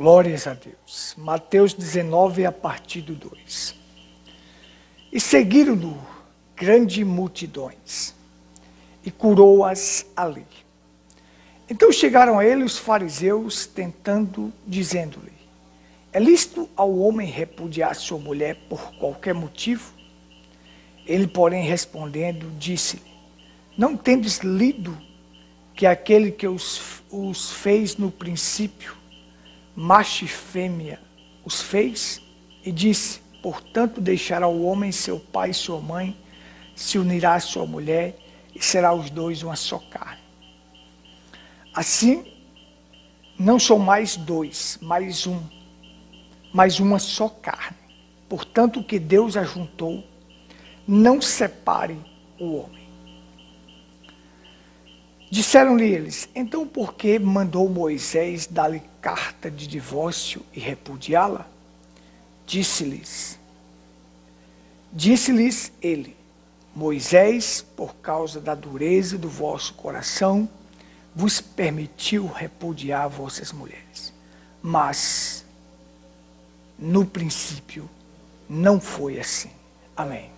Glórias a Deus. Mateus 19, a partir do 2. E seguiram-no grandes multidões, e curou-as ali. Então chegaram a ele os fariseus, tentando, dizendo-lhe: é lícito ao homem repudiar sua mulher por qualquer motivo? Ele, porém, respondendo, disse-lhe: não tendes lido que aquele que os fez no princípio, macho e fêmea, os fez? E disse: portanto, deixará o homem seu pai e sua mãe, se unirá à sua mulher, e será os dois uma só carne. Assim, não são mais dois, mais um, mas uma só carne. Portanto, o que Deus ajuntou, não separe o homem. Disseram-lhe eles: então por que mandou Moisés dar-lhe carta de divórcio e repudiá-la? Disse-lhes ele: Moisés, por causa da dureza do vosso coração, vos permitiu repudiar vossas mulheres. Mas, no princípio, não foi assim. Amém.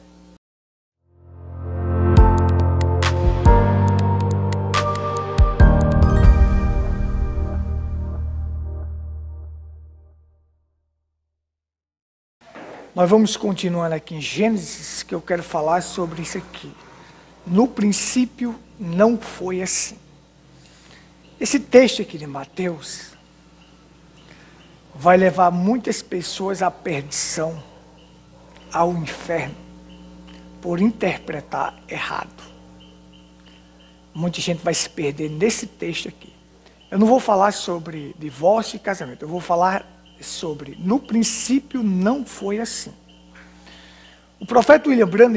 Nós vamos continuando aqui em Gênesis, que eu quero falar sobre isso aqui. No princípio, não foi assim. Esse texto aqui de Mateus vai levar muitas pessoas à perdição, ao inferno, por interpretar errado. Muita gente vai se perder nesse texto aqui. Eu não vou falar sobre divórcio e casamento, eu vou falar sobre, no princípio não foi assim. O profeta William Branham,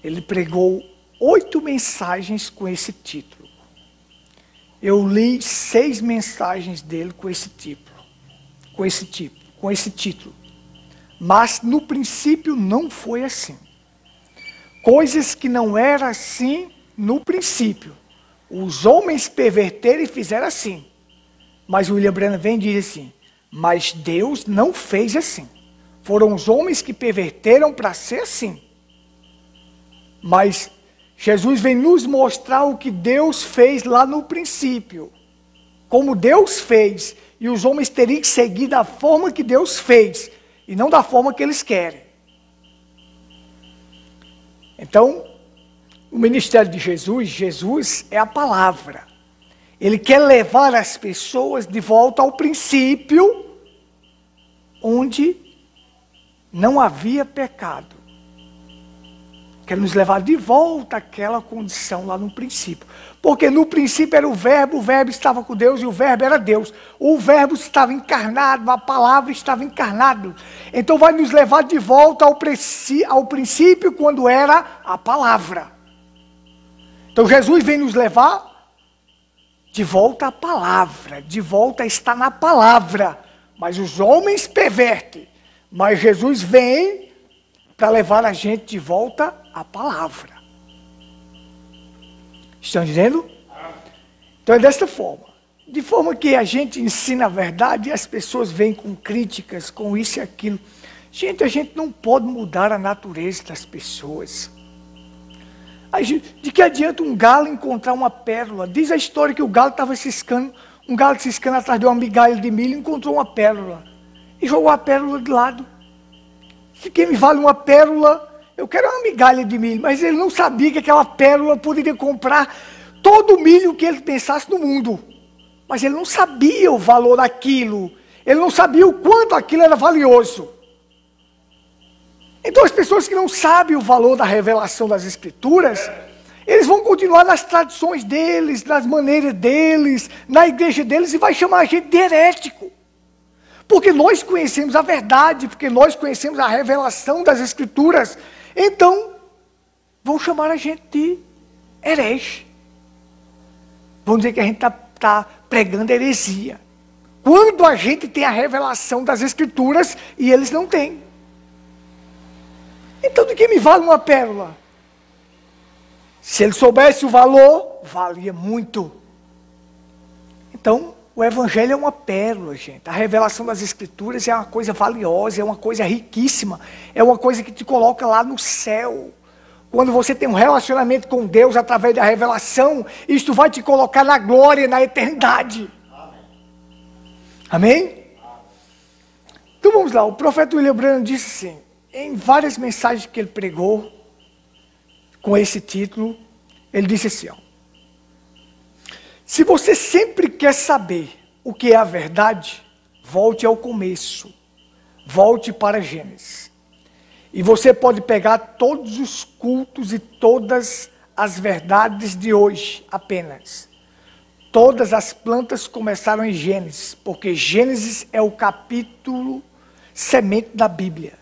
ele pregou 8 mensagens com esse título. Eu li 6 mensagens dele com esse título. Mas no princípio não foi assim. Coisas que não eram assim no princípio. Os homens perverteram e fizeram assim. Mas William Branham vem e diz assim: mas Deus não fez assim. Foram os homens que perverteram para ser assim. Mas Jesus vem nos mostrar o que Deus fez lá no princípio. Como Deus fez. E os homens teriam que seguir da forma que Deus fez. E não da forma que eles querem. Então, o ministério de Jesus é a palavra. Ele quer levar as pessoas de volta ao princípio, onde não havia pecado. Quer nos levar de volta àquela condição lá no princípio. Porque no princípio era o verbo estava com Deus e o verbo era Deus. O verbo estava encarnado, a palavra estava encarnado. Então vai nos levar de volta ao princípio quando era a palavra. Então Jesus vem nos levar de volta à palavra, de volta a estar na palavra. Mas os homens pervertem. Mas Jesus vem para levar a gente de volta à palavra. Estão dizendo? Então é desta forma. De forma que a gente ensina a verdade e as pessoas vêm com críticas, com isso e aquilo. Gente, a gente não pode mudar a natureza das pessoas. De que adianta um galo encontrar uma pérola? Diz a história que o galo estava ciscando, um galo ciscando atrás de uma migalha de milho, encontrou uma pérola. E jogou a pérola de lado. Se quem me vale uma pérola, eu quero uma migalha de milho. Mas ele não sabia que aquela pérola poderia comprar todo o milho que ele pensasse no mundo. Mas ele não sabia o valor daquilo. Ele não sabia o quanto aquilo era valioso. Então as pessoas que não sabem o valor da revelação das Escrituras, eles vão continuar nas tradições deles, nas maneiras deles, na igreja deles, e vai chamar a gente de herético. Porque nós conhecemos a verdade, porque nós conhecemos a revelação das Escrituras. Então, vão chamar a gente de herege. Vão dizer que a gente está pregando heresia. Quando a gente tem a revelação das Escrituras e eles não têm. Então, de que me vale uma pérola? Se ele soubesse o valor, valia muito. Então, O Evangelho é uma pérola, gente. A revelação das Escrituras é uma coisa valiosa, é uma coisa riquíssima, é uma coisa que te coloca lá no céu. Quando você tem um relacionamento com Deus através da revelação, isto vai te colocar na glória, na eternidade. Amém? Então vamos lá, o profeta William Branham disse assim, em várias mensagens que ele pregou, com esse título, ele disse assim, ó, se você sempre quer saber o que é a verdade, volte ao começo, volte para Gênesis. E você pode pegar todos os cultos e todas as verdades de hoje apenas. Todas as plantas começaram em Gênesis, porque Gênesis é o capítulo semente da Bíblia.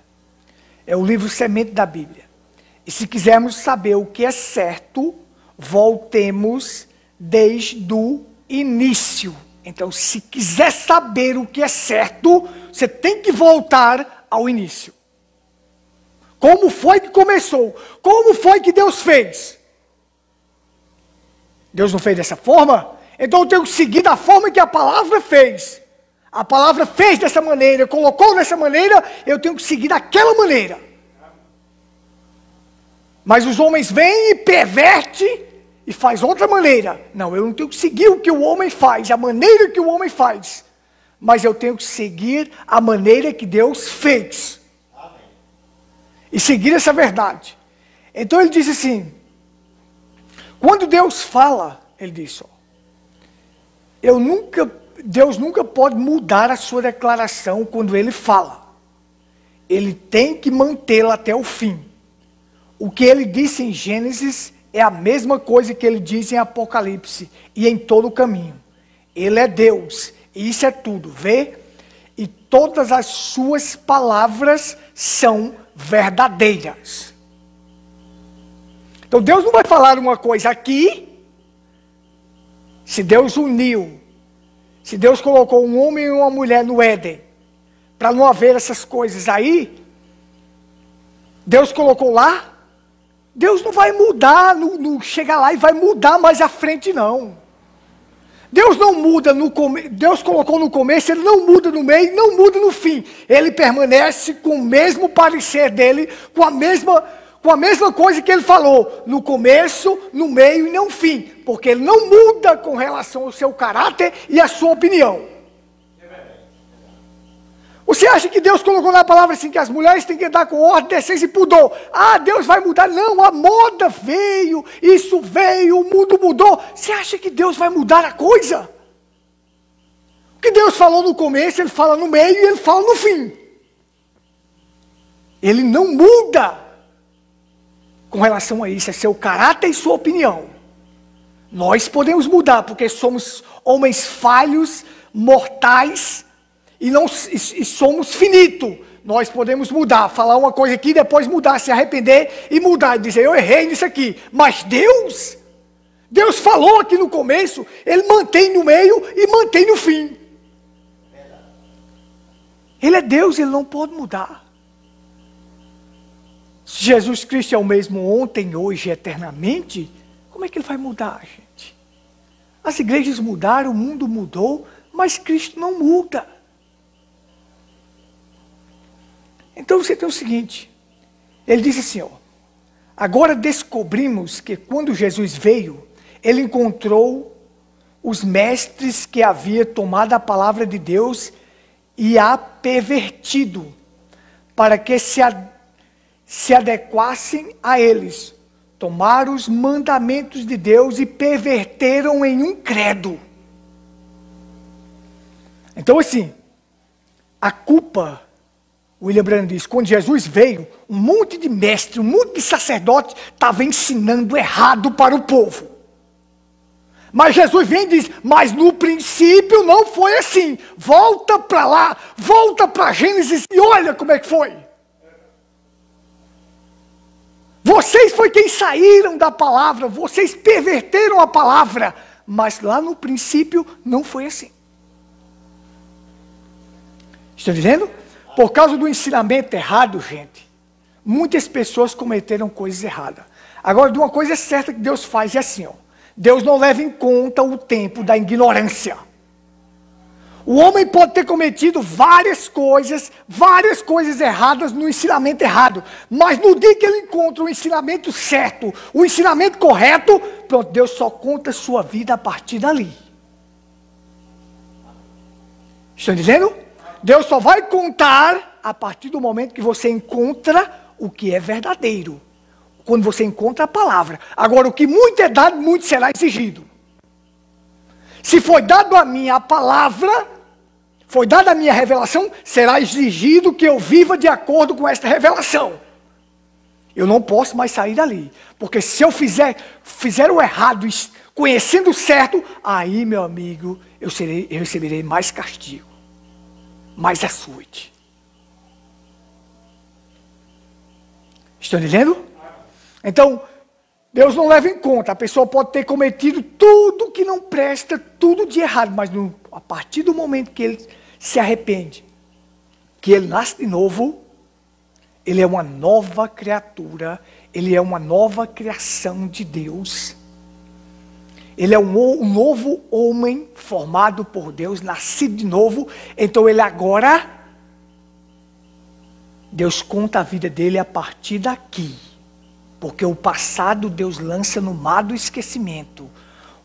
É o livro semente da Bíblia. E se quisermos saber o que é certo, voltemos desde o início. Então, se quiser saber o que é certo, você tem que voltar ao início. Como foi que começou? Como foi que Deus fez? Deus não fez dessa forma? Então eu tenho que seguir da forma que a palavra fez. A palavra fez dessa maneira, colocou dessa maneira, eu tenho que seguir daquela maneira. Mas os homens vêm e pervertem e faz outra maneira. Não, eu não tenho que seguir o que o homem faz, a maneira que o homem faz. Mas eu tenho que seguir a maneira que Deus fez. Amém. E seguir essa verdade. Então ele diz assim, quando Deus fala, ele diz, ó, Deus nunca pode mudar a sua declaração quando ele fala. Ele tem que mantê-la até o fim. O que ele disse em Gênesis é a mesma coisa que ele diz em Apocalipse e em todo o caminho. Ele é Deus, e isso é tudo, vê? E todas as suas palavras são verdadeiras. Então Deus não vai falar uma coisa aqui, se Deus uniu, se Deus colocou um homem e uma mulher no Éden, para não haver essas coisas aí, Deus colocou lá, Deus não vai mudar, não chegar lá e vai mudar mais à frente, não. Deus não muda no começo, Deus colocou no começo, Ele não muda no meio, não muda no fim. Ele permanece com o mesmo parecer dele, com a mesma coisa que Ele falou, no começo, no meio e no fim. Porque Ele não muda com relação ao seu caráter e à sua opinião. Você acha que Deus colocou na palavra assim, que as mulheres têm que andar com ordem, decência e pudor? Ah, Deus vai mudar? Não, a moda veio, isso veio, o mundo mudou. Você acha que Deus vai mudar a coisa? O que Deus falou no começo, Ele fala no meio e Ele fala no fim. Ele não muda com relação a isso, é seu caráter e sua opinião. Nós podemos mudar, porque somos homens falhos, mortais, e somos finitos. Nós podemos mudar, falar uma coisa aqui, depois mudar, se arrepender e mudar, e dizer, eu errei nisso aqui. Mas Deus falou aqui no começo, Ele mantém no meio e mantém no fim. Ele é Deus, Ele não pode mudar. Se Jesus Cristo é o mesmo ontem, hoje e eternamente, como é que Ele vai mudar, gente? As igrejas mudaram, o mundo mudou, mas Cristo não muda. Então você tem o seguinte, ele disse assim, ó, agora descobrimos que quando Jesus veio, ele encontrou os mestres que havia tomado a palavra de Deus e a pervertido, para que se adequassem a eles. Tomaram os mandamentos de Deus e perverteram em um credo. Então assim, a culpa, William Branham diz, quando Jesus veio, um monte de mestre, um monte de sacerdote estava ensinando errado para o povo. Mas Jesus vem e diz, mas no princípio não foi assim. Volta para lá, volta para Gênesis e olha como é que foi. Vocês foi quem saíram da palavra, vocês perverteram a palavra, mas lá no princípio não foi assim. Estão dizendo? Por causa do ensinamento errado, gente, muitas pessoas cometeram coisas erradas. Agora, de uma coisa certa que Deus faz é assim, ó, Deus não leva em conta o tempo da ignorância. O homem pode ter cometido várias coisas erradas no ensinamento errado. Mas no dia que ele encontra o ensinamento certo, o ensinamento correto, pronto, Deus só conta a sua vida a partir dali. Estão dizendo? Deus só vai contar a partir do momento que você encontra o que é verdadeiro. Quando você encontra a palavra. Agora, o que muito é dado, muito será exigido. Se foi dado a mim a palavra, foi dada a minha revelação, será exigido que eu viva de acordo com esta revelação. Eu não posso mais sair dali. Porque se eu fizer o errado, conhecendo o certo, aí, meu amigo, eu receberei mais castigo. Mais açoite. Estão entendendo? Então, Deus não leva em conta. A pessoa pode ter cometido tudo que não presta, tudo de errado. Mas a partir do momento que ele se arrepende, que ele nasce de novo, ele é uma nova criatura, ele é uma nova criação de Deus. Ele é um novo homem formado por Deus, nascido de novo. Então ele agora, Deus conta a vida dele a partir daqui. Porque o passado Deus lança no mar do esquecimento.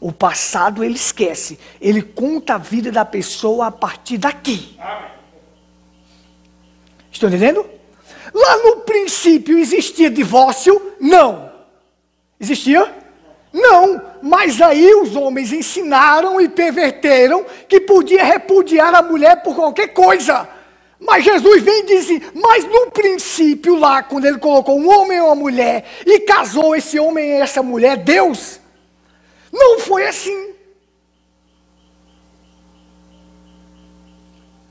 O passado ele esquece. Ele conta a vida da pessoa a partir daqui. Estão entendendo? Lá no princípio existia divórcio? Não. Existia? Não. Mas aí os homens ensinaram e perverteram que podia repudiar a mulher por qualquer coisa. Mas Jesus vem e diz, mas no princípio lá, quando ele colocou um homem e uma mulher, e casou esse homem e essa mulher, Deus, não foi assim.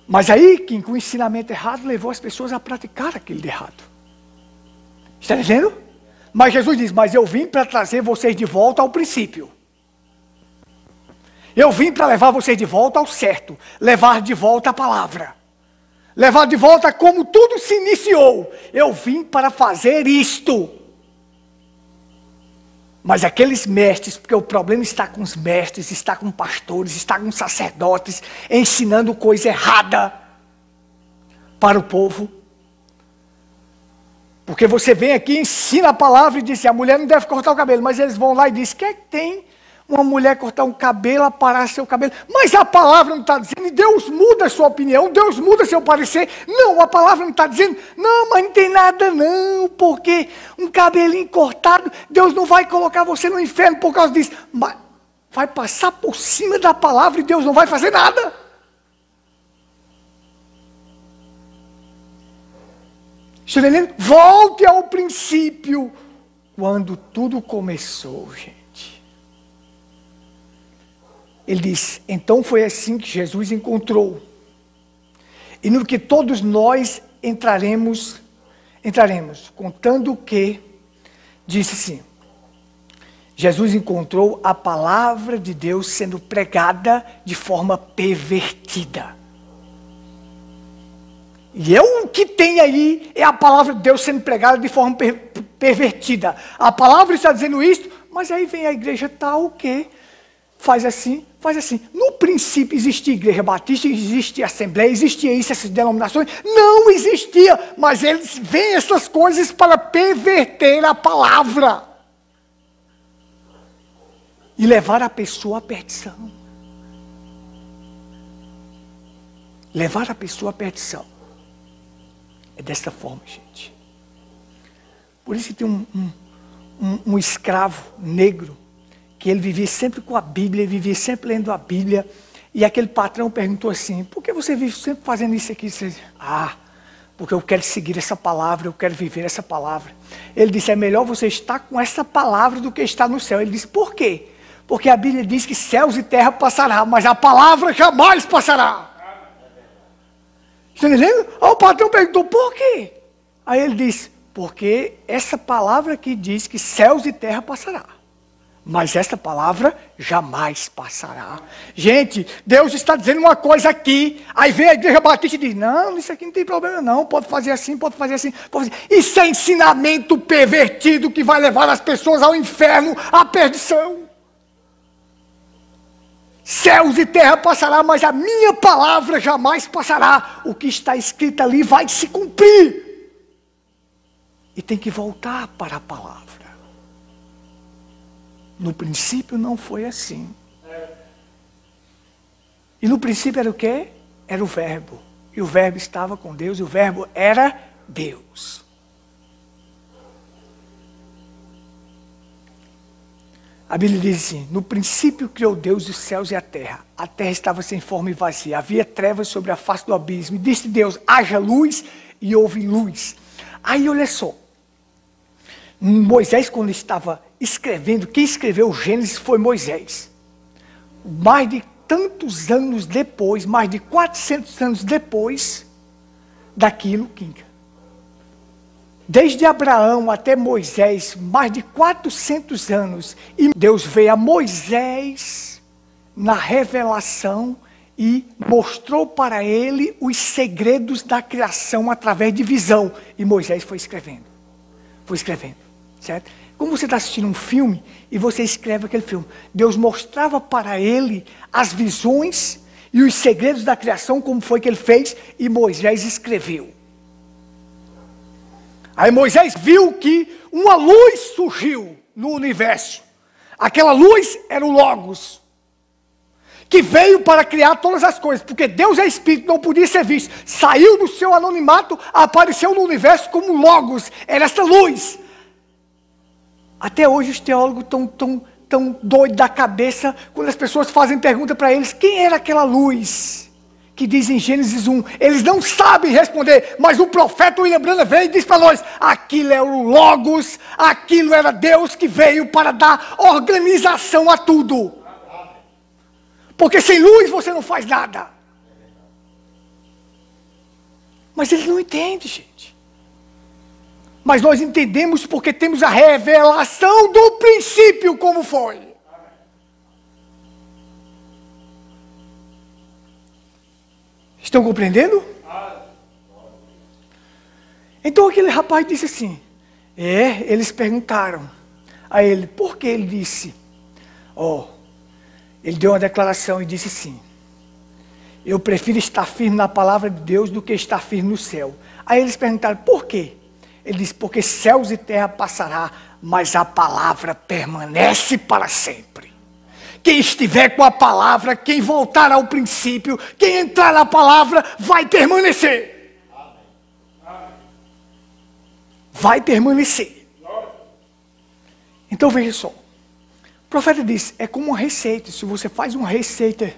Mas aí, que com o ensinamento errado, levou as pessoas a praticar aquilo de errado. Está dizendo? Mas Jesus diz, mas eu vim para trazer vocês de volta ao princípio. Eu vim para levar vocês de volta ao certo, levar de volta a palavra. Levar de volta como tudo se iniciou. Eu vim para fazer isto. Mas aqueles mestres, porque o problema está com os mestres, está com pastores, está com sacerdotes, ensinando coisa errada para o povo. Porque você vem aqui, ensina a palavra e diz, a mulher não deve cortar o cabelo. Mas eles vão lá e dizem, quem é que tem uma mulher cortar um cabelo, aparar seu cabelo? Mas a palavra não está dizendo, e Deus muda a sua opinião, Deus muda seu parecer. Não, a palavra não está dizendo, não, mas não tem nada não, porque um cabelinho cortado, Deus não vai colocar você no inferno por causa disso. Mas vai passar por cima da palavra e Deus não vai fazer nada. Está entendendo? Volte ao princípio, quando tudo começou, gente. Ele diz, então foi assim que Jesus encontrou. E no que todos nós entraremos, contando que, disse assim, Jesus encontrou a palavra de Deus sendo pregada de forma pervertida. E o que tem aí é a palavra de Deus sendo pregada de forma pervertida. A palavra está dizendo isso, mas aí vem a igreja tal que faz assim, faz assim. No princípio existia igreja batista, existia assembleia, existia isso, essas denominações. Não existia, mas eles veem essas coisas para perverter a palavra. E levar a pessoa à perdição. Levar a pessoa à perdição. É desta forma, gente. Por isso que tem um escravo negro, que ele vivia sempre com a Bíblia, ele vivia sempre lendo a Bíblia, e aquele patrão perguntou assim, por que você vive sempre fazendo isso aqui? Você diz, porque eu quero seguir essa palavra, eu quero viver essa palavra. Ele disse, é melhor você estar com essa palavra do que estar no céu. Ele disse, por quê? Porque a Bíblia diz que céus e terra passará, mas a palavra jamais passará. Está entendendo? Aí o patrão perguntou, por quê? Aí ele disse, porque essa palavra aqui diz que céus e terra passará. Mas esta palavra jamais passará. Gente, Deus está dizendo uma coisa aqui. Aí vem a igreja batista e diz, não, isso aqui não tem problema não. Pode fazer assim, pode fazer assim. Pode fazer. Isso é ensinamento pervertido que vai levar as pessoas ao inferno, à perdição. Céus e terra passará, mas a minha palavra jamais passará. O que está escrito ali vai se cumprir. E tem que voltar para a palavra. No princípio não foi assim. E no princípio era o quê? Era o verbo. E o verbo estava com Deus, e o verbo era Deus. A Bíblia diz assim: no princípio criou Deus os céus e a terra. A terra estava sem forma e vazia. Havia trevas sobre a face do abismo. E disse Deus: haja luz, e houve luz. Aí olha só. Moisés, quando estava escrevendo, quem escreveu o Gênesis foi Moisés. Mais de tantos anos depois, mais de 400 anos depois daquilo, Kinga. Desde Abraão até Moisés, mais de 400 anos. E Deus veio a Moisés na revelação e mostrou para ele os segredos da criação através de visão. E Moisés foi escrevendo. Certo? Como você está assistindo um filme e você escreve aquele filme. Deus mostrava para ele as visões e os segredos da criação, como foi que ele fez, e Moisés escreveu. Aí Moisés viu que uma luz surgiu no universo. Aquela luz era o Logos, que veio para criar todas as coisas, porque Deus é Espírito, não podia ser visto. Saiu do seu anonimato, apareceu no universo como Logos, era essa luz. Até hoje os teólogos estão tão doidos da cabeça, quando as pessoas fazem pergunta para eles, quem era aquela luz? Que diz em Gênesis 1, eles não sabem responder, mas o profeta William Branham veio e diz para nós, aquilo é o Logos, aquilo era Deus que veio para dar organização a tudo. Porque sem luz você não faz nada. Mas eles não entendem, gente. Mas nós entendemos porque temos a revelação do princípio como foi. Estão compreendendo? Então aquele rapaz disse assim, eles perguntaram a ele, por que ele disse, ele deu uma declaração e disse assim, eu prefiro estar firme na palavra de Deus do que estar firme no céu. Aí eles perguntaram, por quê? Ele disse, porque céus e terra passará, mas a palavra permanece para sempre. Quem estiver com a palavra, quem voltar ao princípio, quem entrar na palavra, vai permanecer. Vai permanecer. Então veja só. O profeta disse, é como uma receita. Se você faz uma receita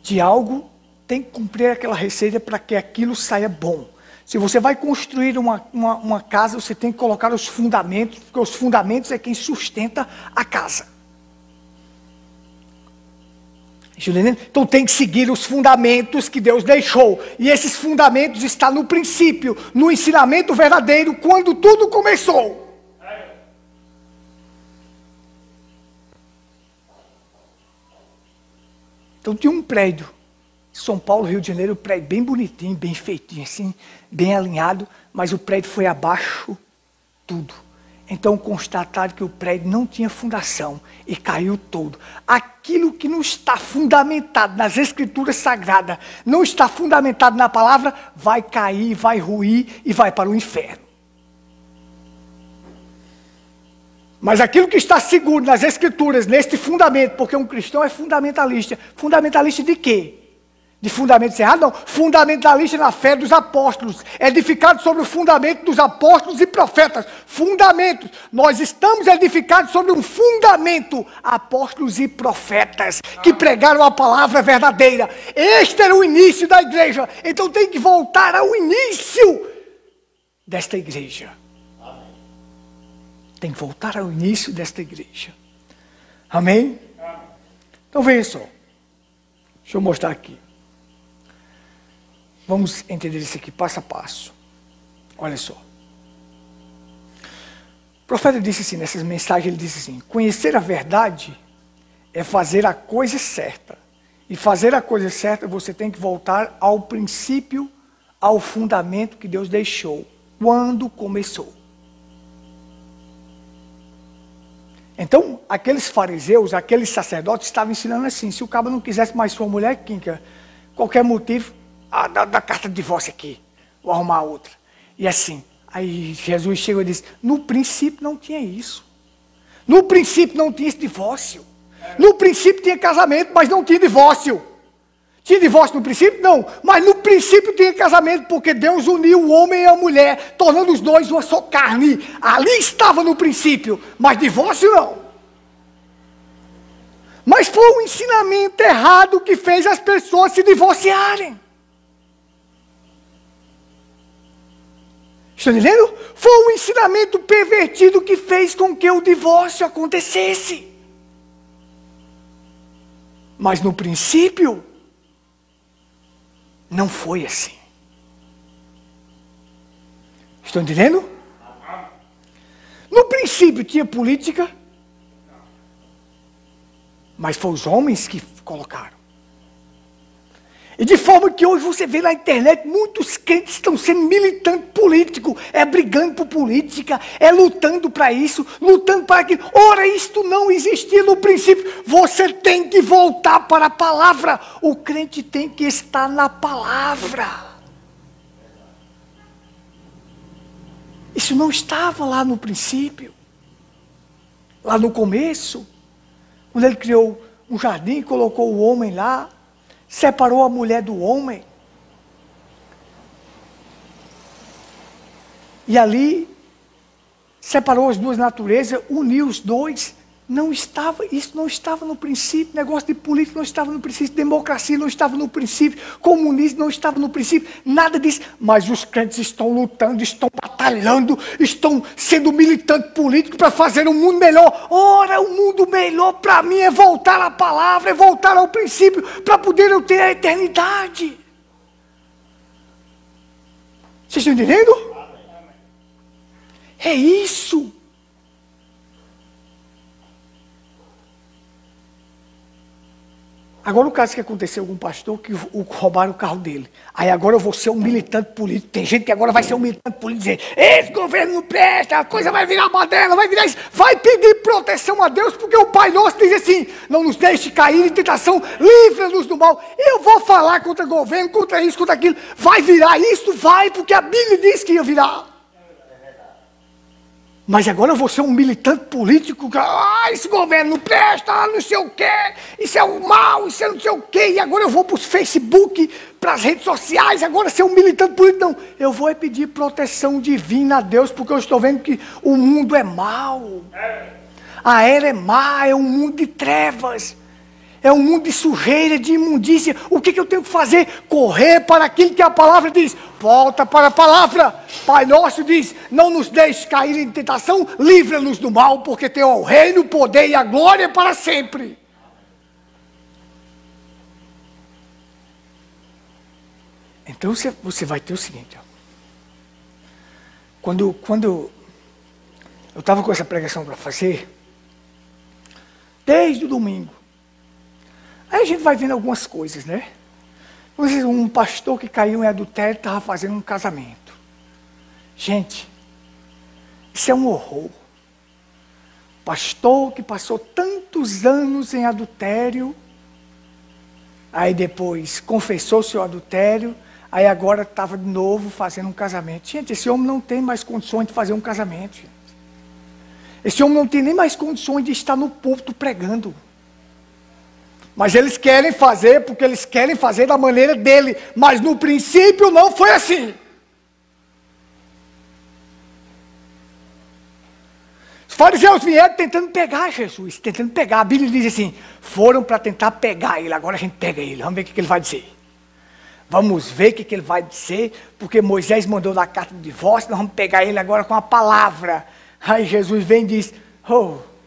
de algo, tem que cumprir aquela receita para que aquilo saia bom. Se você vai construir uma casa, você tem que colocar os fundamentos, porque os fundamentos é quem sustenta a casa. Então tem que seguir os fundamentos que Deus deixou. E esses fundamentos estão no princípio, no ensinamento verdadeiro, quando tudo começou. Então tinha um prédio, São Paulo, Rio de Janeiro, um prédio bem bonitinho, bem feitinho, assim, bem alinhado, mas o prédio foi abaixo tudo. Então constataram que o prédio não tinha fundação e caiu todo. Aquilo que não está fundamentado nas escrituras sagradas, não está fundamentado na palavra, vai cair, vai ruir e vai para o inferno. Mas aquilo que está seguro nas escrituras, neste fundamento, porque um cristão é fundamentalista. Fundamentalista de quê? De fundamentos errados? Não. Fundamentalista na fé dos apóstolos. Edificado sobre o fundamento dos apóstolos e profetas. Fundamentos. Nós estamos edificados sobre um fundamento. Apóstolos e profetas. Que pregaram a palavra verdadeira. Este era o início da igreja. Então tem que voltar ao início desta igreja. Tem que voltar ao início desta igreja. Amém? Então veja só. Deixa eu mostrar aqui. Vamos entender isso aqui passo a passo. Olha só. O profeta disse assim, nessas mensagens ele disse assim, conhecer a verdade é fazer a coisa certa. E fazer a coisa certa você tem que voltar ao princípio, ao fundamento que Deus deixou. Quando começou. Então, aqueles fariseus, aqueles sacerdotes estavam ensinando assim, se o cabo não quisesse mais sua mulher, quinca, qualquer motivo, dá carta de divórcio aqui, vou arrumar outra. E assim, aí Jesus chegou e disse, no princípio não tinha isso. No princípio não tinha esse divórcio. No princípio tinha casamento, mas não tinha divórcio. Tinha divórcio no princípio? Não. Mas no princípio tinha casamento, porque Deus uniu o homem e a mulher, tornando os dois uma só carne. Ali estava no princípio, mas divórcio não. Mas foi um ensinamento errado que fez as pessoas se divorciarem. Estão entendendo? Foi um ensinamento pervertido que fez com que o divórcio acontecesse. Mas no princípio, não foi assim. Estão entendendo? No princípio tinha política, mas foi os homens que colocaram. E de forma que hoje você vê na internet, muitos crentes estão sendo militantes políticos, brigando por política, lutando para isso, lutando para aquilo. Ora, isto não existia no princípio. Você tem que voltar para a palavra. O crente tem que estar na palavra. Isso não estava lá no princípio. Lá no começo, quando ele criou um jardim, colocou o homem lá, separou a mulher do homem. E ali, separou as duas naturezas, uniu os dois. Isso não estava no princípio. Negócio de política não estava no princípio. Democracia não estava no princípio. Comunismo não estava no princípio. Nada disso. Mas os crentes estão lutando, estão batalhando, estão sendo militantes políticos para fazer um mundo melhor. Ora, o mundo melhor para mim é voltar à palavra, é voltar ao princípio, para poder eu ter a eternidade. Vocês estão entendendo? É isso. Agora o caso que aconteceu com um pastor que roubaram o carro dele. Aí agora eu vou ser um militante político. Tem gente que agora vai ser um militante político e dizer, esse governo não presta, a coisa vai virar baderna, vai virar isso. Vai pedir proteção a Deus, porque o Pai Nosso diz assim, não nos deixe cair em tentação, livra-nos do mal. Eu vou falar contra o governo, contra isso, contra aquilo. Vai virar isso? Vai, porque a Bíblia diz que ia virar. Mas agora eu vou ser um militante político, esse governo não presta, não sei o quê, isso é o mal, isso é não sei o quê, e agora eu vou para os Facebook, para as redes sociais, agora ser um militante político. Não, eu vou pedir proteção divina a Deus, porque eu estou vendo que o mundo é mau, a era é má, é um mundo de trevas. É um mundo de sujeira, de imundícia. O que eu tenho que fazer? Correr para aquilo que a palavra diz. Volta para a palavra. Pai Nosso diz, não nos deixe cair em tentação, livra-nos do mal, porque teu é o reino, o poder e a glória para sempre. Então você vai ter o seguinte. Ó. Quando eu estava com essa pregação para fazer, desde o domingo, aí a gente vai vendo algumas coisas, né? Um pastor que caiu em adultério estava fazendo um casamento. Gente, isso é um horror. Pastor que passou tantos anos em adultério, aí depois confessou seu adultério, aí agora estava de novo fazendo um casamento. Gente, esse homem não tem mais condições de fazer um casamento. Gente. Esse homem não tem nem mais condições de estar no púlpito pregando. Mas eles querem fazer, porque eles querem fazer da maneira dele. Mas no princípio não foi assim. Os fariseus vieram tentando pegar Jesus, tentando pegar. A Bíblia diz assim, foram para tentar pegar ele. Agora a gente pega ele, vamos ver o que ele vai dizer. Vamos ver o que ele vai dizer, porque Moisés mandou dar carta de divórcio, nós vamos pegar ele agora com a palavra. Aí Jesus vem e diz,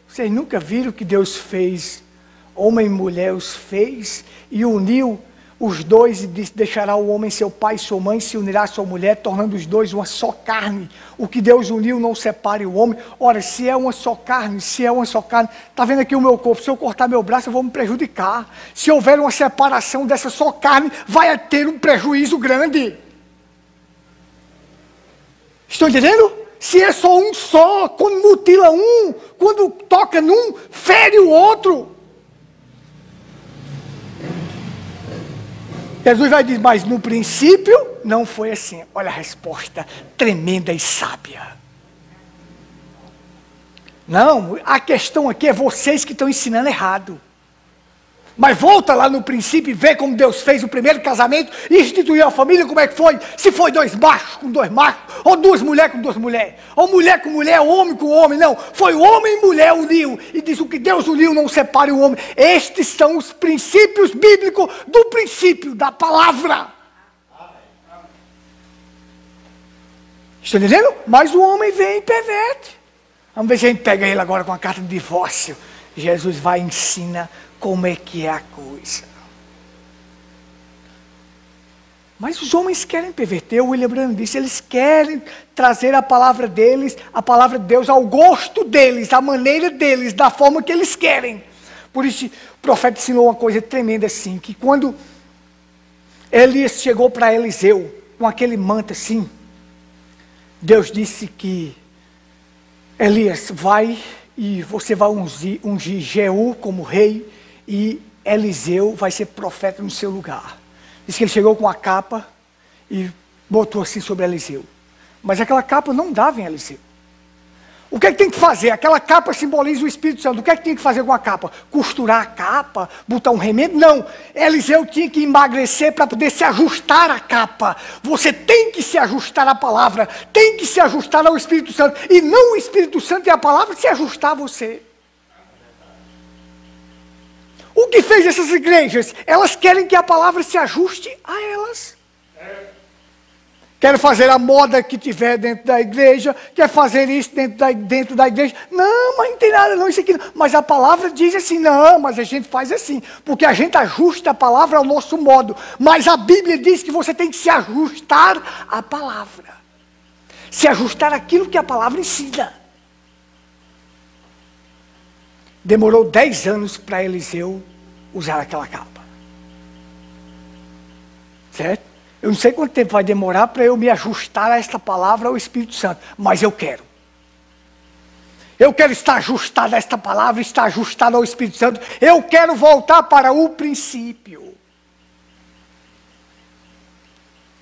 vocês nunca viram o que Deus fez? Homem e mulher os fez e uniu os dois e disse, deixará o homem seu pai e sua mãe, se unirá a sua mulher, tornando os dois uma só carne. O que Deus uniu não separe o homem. Ora, se é uma só carne, está vendo aqui o meu corpo, se eu cortar meu braço eu vou me prejudicar. Se houver uma separação dessa só carne, vai ter um prejuízo grande. Estão entendendo? Se é só um só, quando mutila um, quando toca num, fere o outro. Jesus vai dizer, mas no princípio não foi assim. Olha a resposta tremenda e sábia. Não, a questão aqui é vocês que estão ensinando errado. Mas volta lá no princípio e vê como Deus fez o primeiro casamento e instituiu a família, como é que foi? Se foi 2 machos com 2 machos, ou 2 mulheres com 2 mulheres, ou mulher com mulher, homem com homem, não. Foi homem e mulher uniu. E diz o que Deus uniu, não separe o homem. Estes são os princípios bíblicos do princípio da palavra. Estão entendendo? Mas o homem vem e perverte. Vamos ver se a gente pega ele agora com a carta de divórcio. Jesus vai e ensina como é que é a coisa. Mas os homens querem perverter, o William Branham disse, eles querem trazer a palavra deles, a palavra de Deus ao gosto deles, à maneira deles, da forma que eles querem. Por isso o profeta ensinou uma coisa tremenda assim, que quando Elias chegou para Eliseu, com aquele manto assim, Deus disse que Elias, vai e você vai ungir Jeú como rei, e Eliseu vai ser profeta no seu lugar. Diz que ele chegou com a capa e botou assim sobre Eliseu. Mas aquela capa não dava em Eliseu. O que é que tem que fazer? Aquela capa simboliza o Espírito Santo. O que é que tem que fazer com a capa? Costurar a capa? Botar um remendo? Não. Eliseu tinha que emagrecer para poder se ajustar à capa. Você tem que se ajustar à palavra. Tem que se ajustar ao Espírito Santo. E não o Espírito Santo e a palavra se ajustar a você. O que fez essas igrejas? Elas querem que a palavra se ajuste a elas. Querem fazer a moda que tiver dentro da igreja, quer fazer isso dentro da igreja. Não, mas não tem nada não, isso aqui não. Mas a palavra diz assim, não, mas a gente faz assim, porque a gente ajusta a palavra ao nosso modo. Mas a Bíblia diz que você tem que se ajustar à palavra. Se ajustar àquilo que a palavra ensina. Demorou 10 anos para Eliseu usar aquela capa. Certo? Eu não sei quanto tempo vai demorar para eu me ajustar a esta palavra ao Espírito Santo, mas eu quero. Eu quero estar ajustado a esta palavra, estar ajustado ao Espírito Santo. Eu quero voltar para o princípio.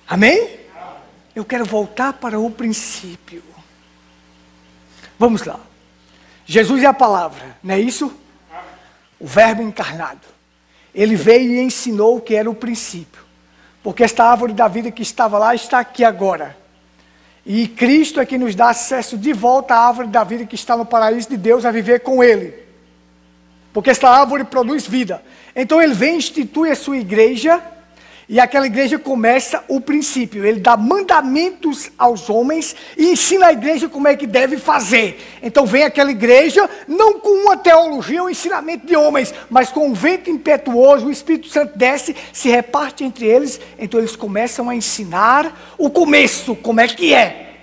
Amém? Eu quero voltar para o princípio. Vamos lá. Jesus é a palavra, não é isso? O verbo encarnado. Ele veio e ensinou o que era o princípio. Porque esta árvore da vida que estava lá está aqui agora. E Cristo é que nos dá acesso de volta à árvore da vida que está no paraíso de Deus a viver com Ele. Porque esta árvore produz vida. Então Ele vem e institui a sua igreja. E aquela igreja começa o princípio. Ele dá mandamentos aos homens e ensina a igreja como é que deve fazer. Então vem aquela igreja, não com uma teologia ou ensinamento de homens, mas com um vento impetuoso, o Espírito Santo desce, se reparte entre eles. Então eles começam a ensinar o começo, como é que é.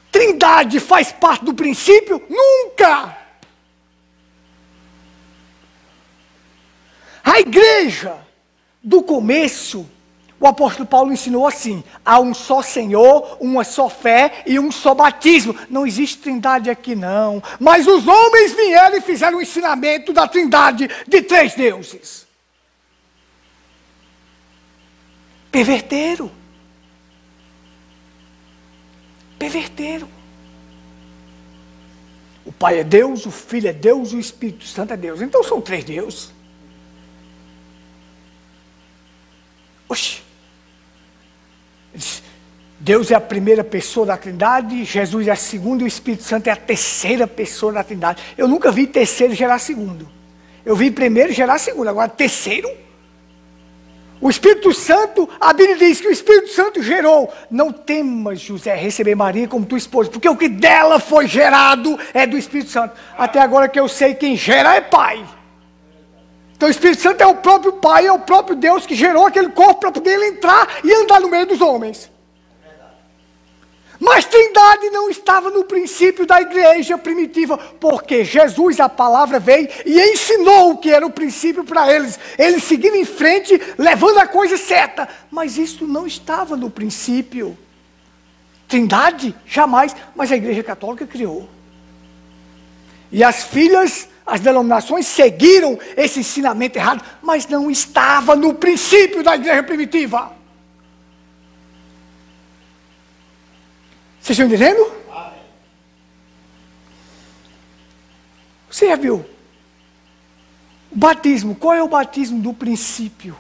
Trindade faz parte do princípio? Nunca! A igreja do começo, o apóstolo Paulo ensinou assim: há um só Senhor, uma só fé e um só batismo. Não existe trindade aqui não. Mas os homens vieram e fizeram o ensinamento da trindade de 3 deuses. Perverteram. Perverteram. O Pai é Deus, o Filho é Deus, o Espírito Santo é Deus. Então são 3 deuses. Oxi. Deus é a primeira pessoa da Trindade, Jesus é a segunda e o Espírito Santo é a terceira pessoa da Trindade. Eu nunca vi terceiro gerar segundo. Eu vi primeiro gerar segundo, agora terceiro. O Espírito Santo, a Bíblia diz que o Espírito Santo gerou. Não temas, José, receber Maria como tua esposa, porque o que dela foi gerado é do Espírito Santo. Até agora que eu sei, quem gera é Pai. Então o Espírito Santo é o próprio Pai, é o próprio Deus que gerou aquele corpo para poder ele entrar e andar no meio dos homens. Mas Trindade não estava no princípio da igreja primitiva, porque Jesus, a palavra, veio e ensinou o que era o princípio para eles. Eles seguiram em frente, levando a coisa certa. Mas isso não estava no princípio. Trindade, jamais, mas a igreja católica criou. E as filhas, as denominações seguiram esse ensinamento errado, mas não estava no princípio da igreja primitiva. Vocês estão entendendo? Você já viu? O batismo, qual é o batismo do princípio?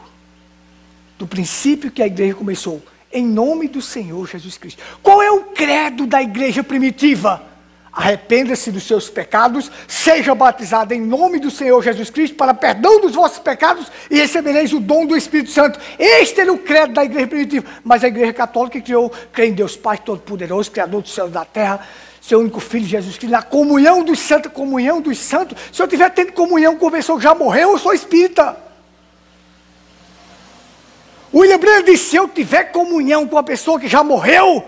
Do princípio que a igreja começou. Em nome do Senhor Jesus Cristo. Qual é o credo da igreja primitiva? Arrependa-se dos seus pecados, seja batizado em nome do Senhor Jesus Cristo para perdão dos vossos pecados e recebereis o dom do Espírito Santo. Este era o credo da igreja primitiva. Mas a igreja católica criou, crê em Deus Pai Todo-Poderoso, Criador dos céus e da terra, seu único Filho Jesus Cristo, na comunhão dos santos, comunhão dos santos. Se eu estiver tendo comunhão com uma pessoa que já morreu, eu sou espírita. William Branham disse, se eu tiver comunhão com uma pessoa que já morreu,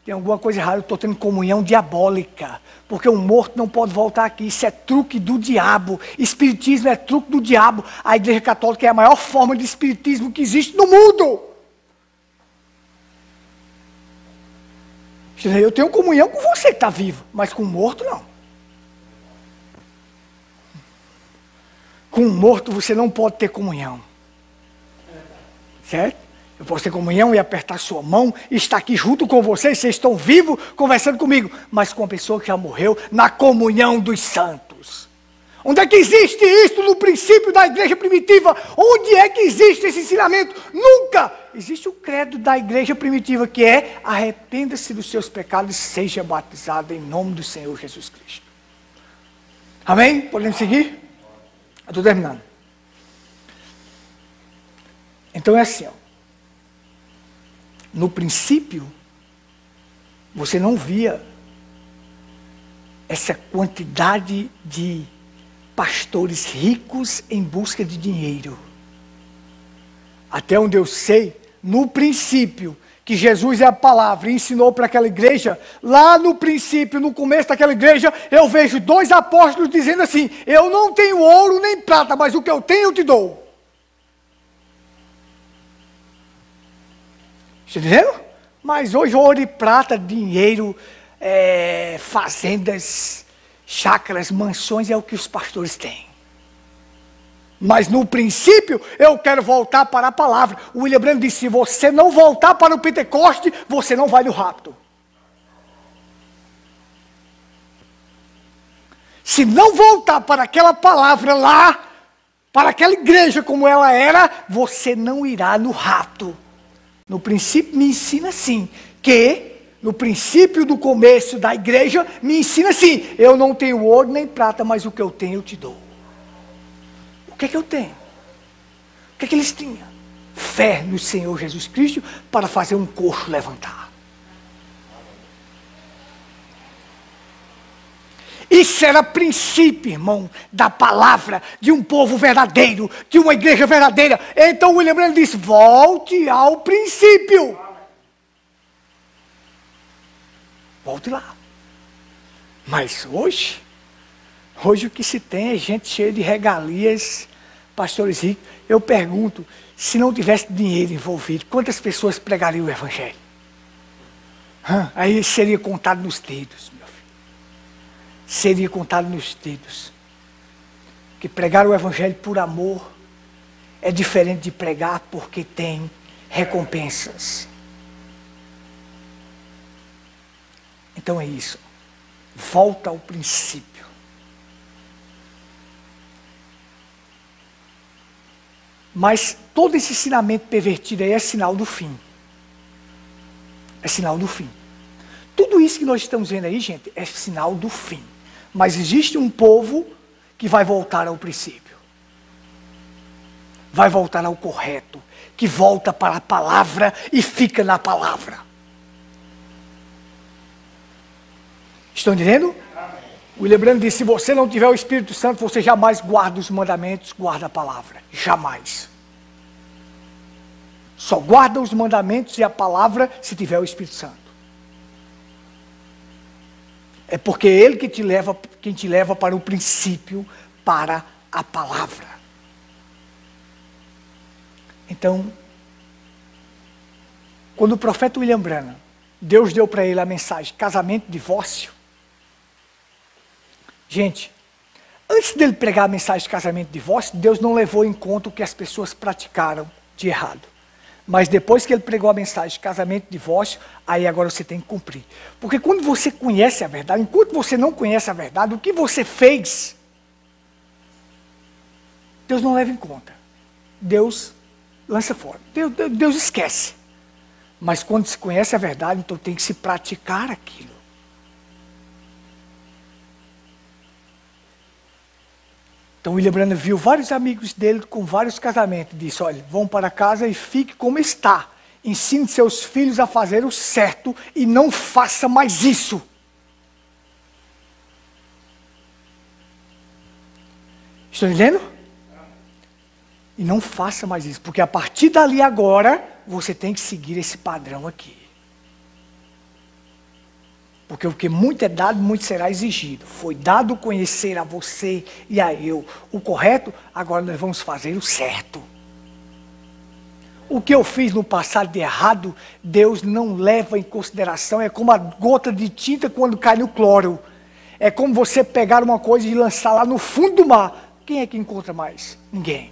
tem alguma coisa errada, eu estou tendo comunhão diabólica. Porque um morto não pode voltar aqui, isso é truque do diabo. Espiritismo é truque do diabo. A igreja católica é a maior forma de espiritismo que existe no mundo. Eu tenho comunhão com você que está vivo, mas com um morto não. Com um morto você não pode ter comunhão. Certo? Eu posso ter comunhão e apertar sua mão e estar aqui junto com vocês estão vivos conversando comigo, mas com a pessoa que já morreu na comunhão dos santos. Onde é que existe isso no princípio da igreja primitiva? Onde é que existe esse ensinamento? Nunca! Existe o credo da igreja primitiva que é arrependa-se dos seus pecados e seja batizado em nome do Senhor Jesus Cristo. Amém? Podemos seguir? Estou terminando. Então é assim, ó. No princípio, você não via essa quantidade de pastores ricos em busca de dinheiro. Até onde eu sei, no princípio, que Jesus é a palavra e ensinou para aquela igreja, lá no princípio, no começo daquela igreja, eu vejo 2 apóstolos dizendo assim, eu não tenho ouro nem prata, mas o que eu tenho eu te dou. Está entendendo? Mas hoje ouro e prata, dinheiro, fazendas, chácaras, mansões é o que os pastores têm. Mas no princípio eu quero voltar para a palavra. O William Branham disse, se você não voltar para o Pentecoste, você não vai no rapto. Se não voltar para aquela palavra lá, para aquela igreja como ela era, você não irá no rapto. No princípio me ensina assim, que no princípio do começo da igreja me ensina assim, eu não tenho ouro nem prata, mas o que eu tenho eu te dou. O que é que eu tenho? O que é que eles tinham? Fé no Senhor Jesus Cristo para fazer um coxo levantar. Isso era princípio, irmão, da palavra de um povo verdadeiro, de uma igreja verdadeira. Então William Branham disse, volte ao princípio. Volte lá. Mas hoje o que se tem é gente cheia de regalias, pastores ricos. Eu pergunto, se não tivesse dinheiro envolvido, quantas pessoas pregariam o evangelho? Aí seria contado nos dedos, meu filho. Seria contado nos dedos. Que pregar o evangelho por amor é diferente de pregar porque tem recompensas. Então é isso. Volta ao princípio. Mas todo esse ensinamento pervertido aí é sinal do fim. É sinal do fim. Tudo isso que nós estamos vendo aí, gente, é sinal do fim. Mas existe um povo que vai voltar ao princípio. Vai voltar ao correto. Que volta para a palavra e fica na palavra. Estão entendendo? William Branham disse, se você não tiver o Espírito Santo, você jamais guarda os mandamentos, guarda a palavra. Jamais. Só guarda os mandamentos e a palavra se tiver o Espírito Santo. É porque é Ele que quem te leva para o princípio, para a palavra. Então, quando o profeta William Branham, Deus deu para ele a mensagem casamento, divórcio. Gente, antes dele pregar a mensagem de casamento e divórcio, Deus não levou em conta o que as pessoas praticaram de errado. Mas depois que ele pregou a mensagem de casamento e divórcio, aí agora você tem que cumprir. Porque quando você conhece a verdade, enquanto você não conhece a verdade, o que você fez, Deus não leva em conta. Deus lança fora. Deus esquece. Mas quando se conhece a verdade, então tem que se praticar aquilo. Então William Branham viu vários amigos dele com vários casamentos. Disse, olha, vão para casa e fique como está. Ensine seus filhos a fazer o certo e não faça mais isso. Estão entendendo? E não faça mais isso, porque a partir dali agora, você tem que seguir esse padrão aqui. Porque o que muito é dado, muito será exigido. Foi dado conhecer a você e a eu o correto, agora nós vamos fazer o certo. O que eu fiz no passado de errado, Deus não leva em consideração. É como a gota de tinta quando cai no cloro. É como você pegar uma coisa e lançar lá no fundo do mar. Quem é que encontra mais? Ninguém.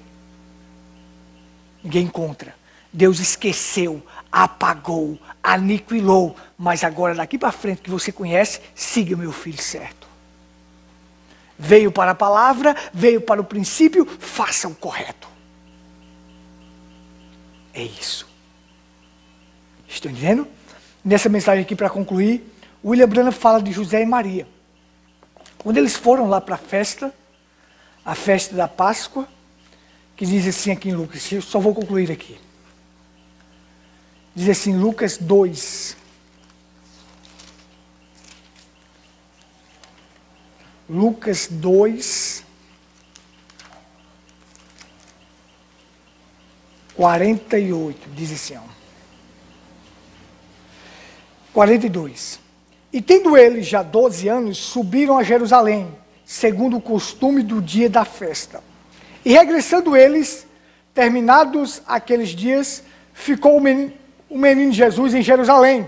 Ninguém encontra. Deus esqueceu, apagou, aniquilou. Mas agora, daqui para frente, que você conhece, siga o meu filho certo. Veio para a palavra, veio para o princípio, faça o correto. É isso. Estão entendendo? Nessa mensagem aqui, para concluir, William Branham fala de José e Maria. Quando eles foram lá para a festa da Páscoa, que diz assim aqui em Lucas, eu só vou concluir aqui. Diz assim, Lucas 2. Lucas 2, 48, diz assim, ó. 42. E tendo eles já 12 anos, subiram a Jerusalém, segundo o costume do dia da festa. E regressando eles, terminados aqueles dias, ficou o menino Jesus em Jerusalém,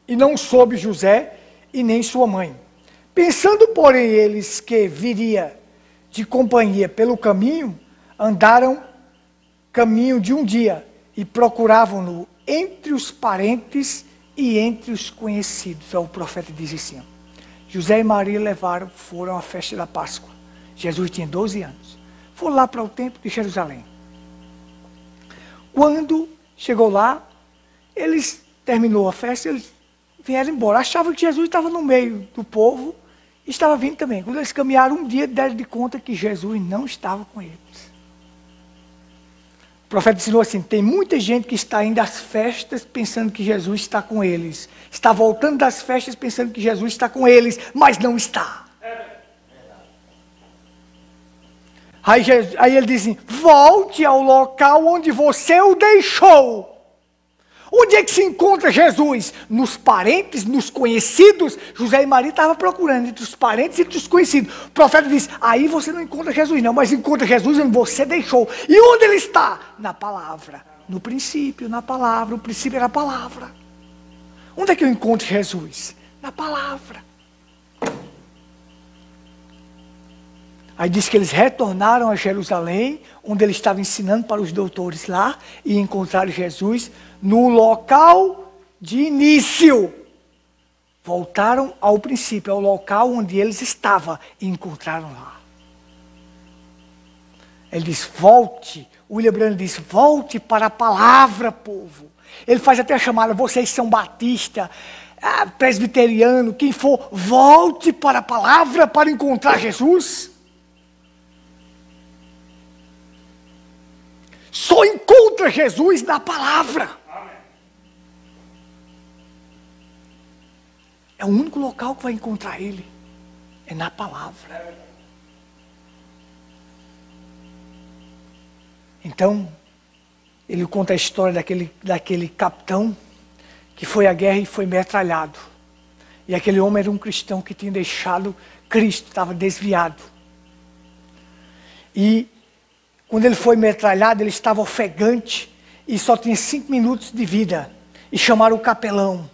e não soube José e nem sua mãe. Pensando, porém, eles que viria de companhia pelo caminho, andaram caminho de um dia, e procuravam-no entre os parentes e entre os conhecidos. O profeta diz assim, ó, José e Maria foram à festa da Páscoa. Jesus tinha 12 anos. Foram lá para o templo de Jerusalém. Quando chegou lá, terminou a festa, eles vieram embora. Achavam que Jesus estava no meio do povo e estava vindo também. Quando eles caminharam um dia, deram de conta que Jesus não estava com eles. O profeta ensinou assim, tem muita gente que está indo às festas pensando que Jesus está com eles. Está voltando das festas pensando que Jesus está com eles, mas não está. Aí ele diz assim, volte ao local onde você o deixou. Onde é que se encontra Jesus? Nos parentes, nos conhecidos? José e Maria estavam procurando entre os parentes e entre os conhecidos. O profeta diz, aí você não encontra Jesus não, mas encontra Jesus onde você deixou. E onde ele está? Na palavra. No princípio, na palavra. O princípio era a palavra. Onde é que eu encontro Jesus? Na palavra. Aí diz que eles retornaram a Jerusalém, onde ele estava ensinando para os doutores lá, e encontraram Jesus no local de início. Voltaram ao princípio, ao local onde eles estavam, e encontraram lá. Ele diz, volte. William Branham diz, volte para a palavra, povo. Ele faz até a chamada, vocês são batista, presbiteriano, quem for, volte para a palavra para encontrar Jesus. Só encontra Jesus na palavra. Amém. É o único local que vai encontrar Ele. É na palavra. Então, ele conta a história daquele capitão que foi à guerra e foi metralhado. E aquele homem era um cristão que tinha deixado Cristo, estava desviado. E quando ele foi metralhado, ele estava ofegante e só tinha 5 minutos de vida. E chamaram o capelão.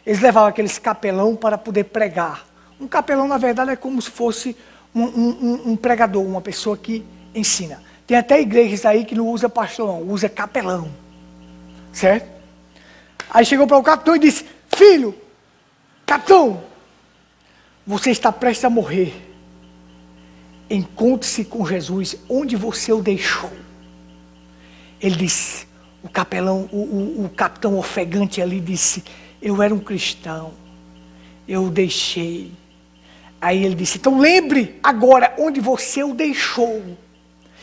Eles levavam aqueles capelão para poder pregar. Um capelão, na verdade, é como se fosse um pregador, uma pessoa que ensina. Tem até igrejas aí que não usa pastor, não, usa capelão. Certo? Aí chegou para o capitão e disse: filho, capitão, você está prestes a morrer. Encontre-se com Jesus onde você o deixou. Ele disse, o capelão, o capitão ofegante ali disse: eu era um cristão, eu o deixei. Aí ele disse: então lembre agora onde você o deixou.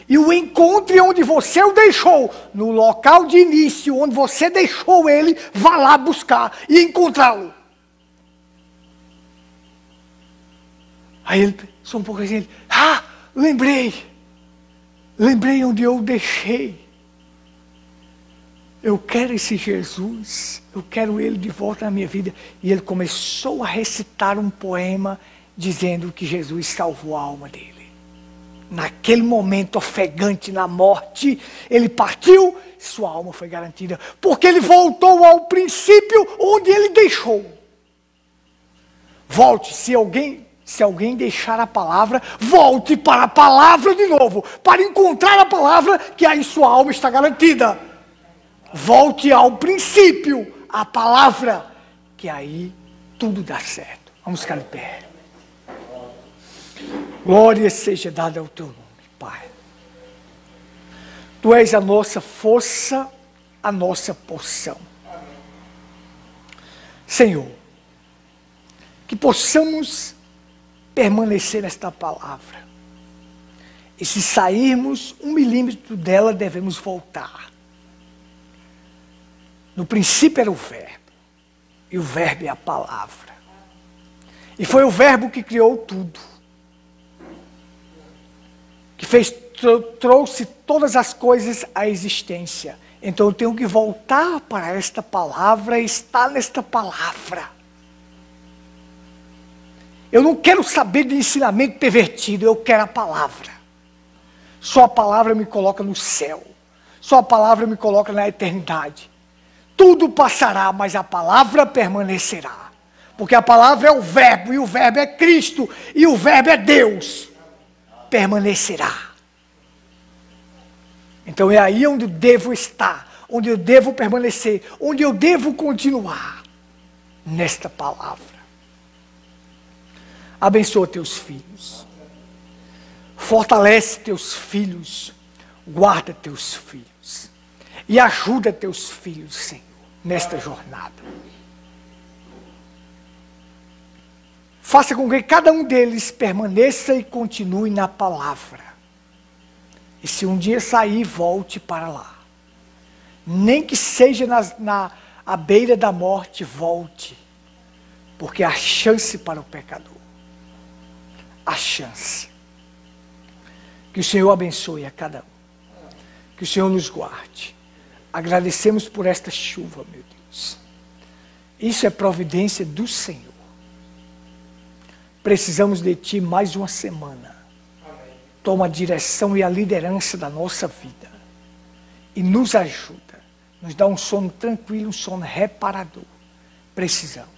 E o encontre onde você o deixou. No local de início, onde você deixou ele, vá lá buscar e encontrá-lo. Aí ele pensou um pouco assim, lembrei onde eu o deixei. Eu quero esse Jesus, eu quero ele de volta na minha vida. E ele começou a recitar um poema dizendo que Jesus salvou a alma dele. Naquele momento ofegante na morte, ele partiu, sua alma foi garantida, porque ele voltou ao princípio onde ele deixou. Volte, se alguém deixar a palavra, volte para a palavra de novo, para encontrar a palavra, que aí sua alma está garantida. Volte ao princípio, a palavra, que aí tudo dá certo. Vamos ficar de pé. Glória seja dada ao teu nome, Pai. Tu és a nossa força, a nossa porção. Senhor, que possamos permanecer nesta palavra. E se sairmos 1 milímetro dela, devemos voltar. No princípio era o verbo, e o verbo é a palavra. E foi o verbo que criou tudo. Que trouxe todas as coisas à existência. Então eu tenho que voltar para esta palavra e estar nesta palavra. Eu não quero saber de ensinamento pervertido, eu quero a palavra. Só a palavra me coloca no céu. Só a palavra me coloca na eternidade. Tudo passará, mas a palavra permanecerá. Porque a palavra é o verbo, e o verbo é Cristo, e o verbo é Deus. Permanecerá. Então é aí onde eu devo estar, onde eu devo permanecer, onde eu devo continuar, nesta palavra. Abençoa teus filhos, fortalece teus filhos, guarda teus filhos, e ajuda teus filhos, Senhor, nesta jornada. Faça com que cada um deles permaneça e continue na palavra. E se um dia sair, volte para lá. Nem que seja à beira da morte, volte. Porque há chance para o pecador. Há chance. Que o Senhor abençoe a cada um. Que o Senhor nos guarde. Agradecemos por esta chuva, meu Deus. Isso é providência do Senhor. Precisamos de Ti mais uma semana. Toma a direção e a liderança da nossa vida. E nos ajuda. Nos dá um sono tranquilo, um sono reparador. Precisamos.